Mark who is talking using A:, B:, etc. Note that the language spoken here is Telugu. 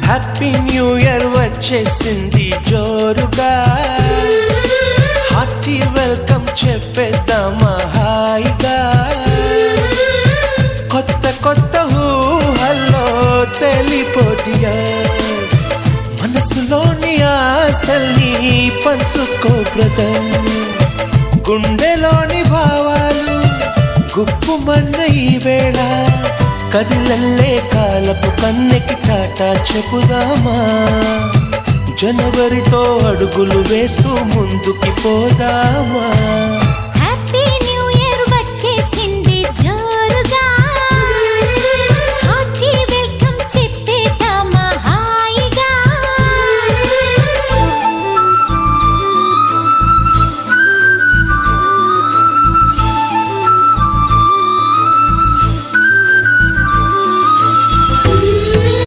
A: హ్యాపీ న్యూ ఇయర్ వచ్చేసింది జోరుగా, హార్టీ వెల్కమ్ చెప్పేద్దామా హాయిగా. కొత్త కొత్త ఊహల్లో తెలిపోటియా, మనసులోని ఆశల్ని పంచుకో బ్రదర్. గుండెలోని భావాలు గుప్పుమన్న ఈ వేళ, కదిలల్లే కాలపు కన్నెకి టాటా చెప్పుదామా. జనవరితో అడుగులు వేస్తూ ముందుకి పోదామా.